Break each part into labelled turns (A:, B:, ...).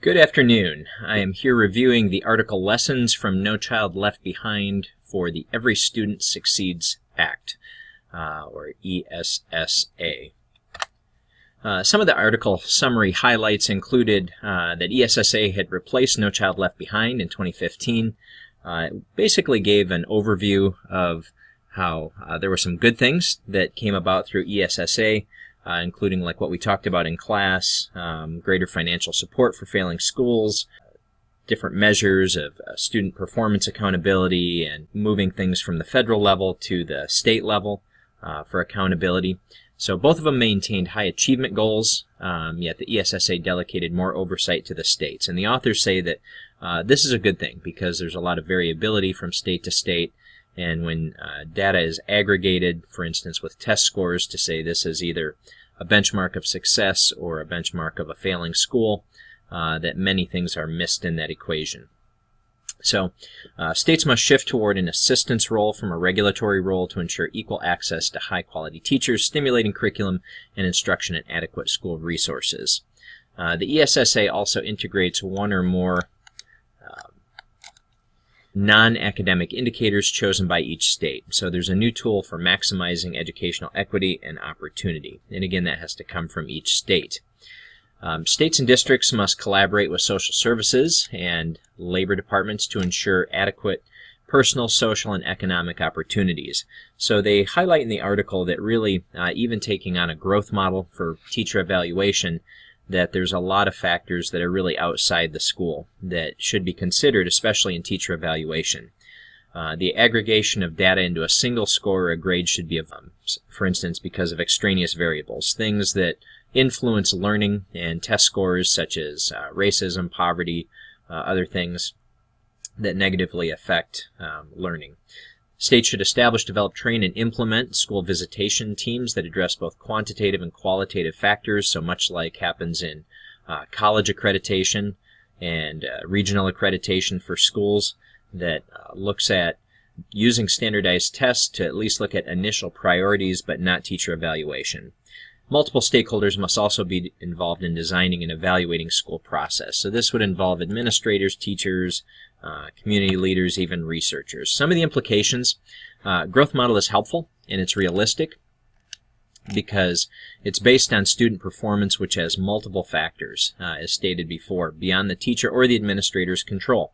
A: Good afternoon. I am here reviewing the article Lessons from No Child Left Behind for the Every Student Succeeds Act, or ESSA. Some of the article summary highlights included that ESSA had replaced No Child Left Behind in 2015. It basically gave an overview of how there were some good things that came about through ESSA, including like what we talked about in class, greater financial support for failing schools, different measures of student performance accountability, and moving things from the federal level to the state level for accountability. So both of them maintained high achievement goals, yet the ESSA delegated more oversight to the states. And the authors say that this is a good thing because there's a lot of variability from state to state. And when data is aggregated, for instance, with test scores to say this is either a benchmark of success or a benchmark of a failing school, that many things are missed in that equation. So states must shift toward an assistance role from a regulatory role to ensure equal access to high-quality teachers, stimulating curriculum, and instruction and adequate school resources. The ESSA also integrates one or more non-academic indicators chosen by each state. So there's a new tool for maximizing educational equity and opportunity. And again, that has to come from each state. States and districts must collaborate with social services and labor departments to ensure adequate personal, social, and economic opportunities. So they highlight in the article that really, even taking on a growth model for teacher evaluation, that there's a lot of factors that are really outside the school that should be considered, especially in teacher evaluation. The aggregation of data into a single score or a grade should be, for instance, because of extraneous variables, things that influence learning and test scores such as racism, poverty, other things that negatively affect learning. States should establish, develop, train, and implement school visitation teams that address both quantitative and qualitative factors, so much like happens in college accreditation and regional accreditation for schools, that looks at using standardized tests to at least look at initial priorities but not teacher evaluation. Multiple stakeholders must also be involved in designing and evaluating school process. So this would involve administrators, teachers, community leaders, even researchers. Some of the implications, growth model is helpful and it's realistic because it's based on student performance, which has multiple factors, as stated before, beyond the teacher or the administrator's control.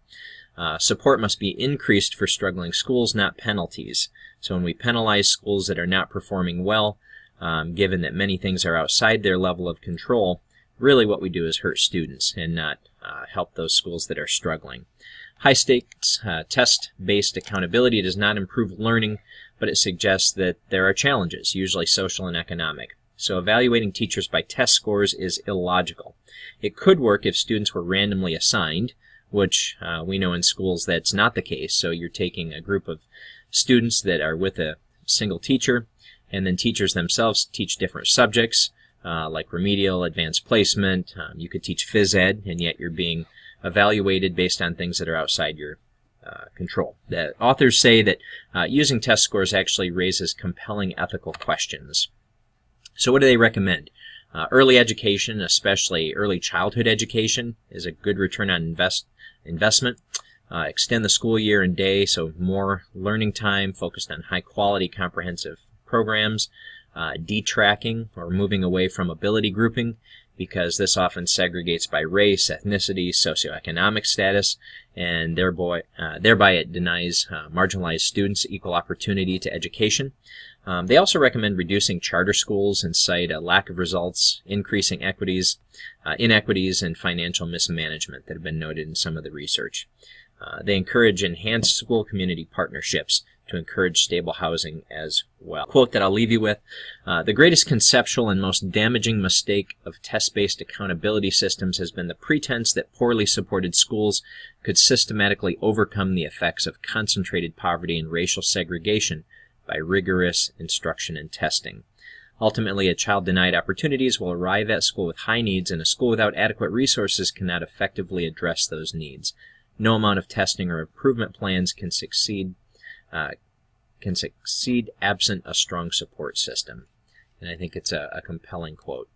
A: Support must be increased for struggling schools, not penalties. So when we penalize schools that are not performing well, given that many things are outside their level of control, really what we do is hurt students and not help those schools that are struggling. High-stakes test-based accountability does not improve learning, but it suggests that there are challenges, usually social and economic. So evaluating teachers by test scores is illogical. It could work if students were randomly assigned, which we know in schools that's not the case. So you're taking a group of students that are with a single teacher, and then teachers themselves teach different subjects, like remedial, advanced placement. You could teach phys ed, and yet you're being evaluated based on things that are outside your control. The authors say that using test scores actually raises compelling ethical questions. So what do they recommend? Early education, especially early childhood education, is a good return on investment. Extend the school year and day, so more learning time focused on high-quality, comprehensive programs. Detracking, or moving away from ability grouping, because this often segregates by race, ethnicity, socioeconomic status, and thereby it denies marginalized students equal opportunity to education. They also recommend reducing charter schools and cite a lack of results, increasing inequities, and financial mismanagement that have been noted in some of the research. They encourage enhanced school-community partnerships to encourage stable housing as well. Quote that I'll leave you with, the greatest conceptual and most damaging mistake of test-based accountability systems has been the pretense that poorly supported schools could systematically overcome the effects of concentrated poverty and racial segregation by rigorous instruction and testing. Ultimately, a child denied opportunities will arrive at school with high needs, and a school without adequate resources cannot effectively address those needs. No amount of testing or improvement plans can succeed absent a strong support system. And I think it's a compelling quote.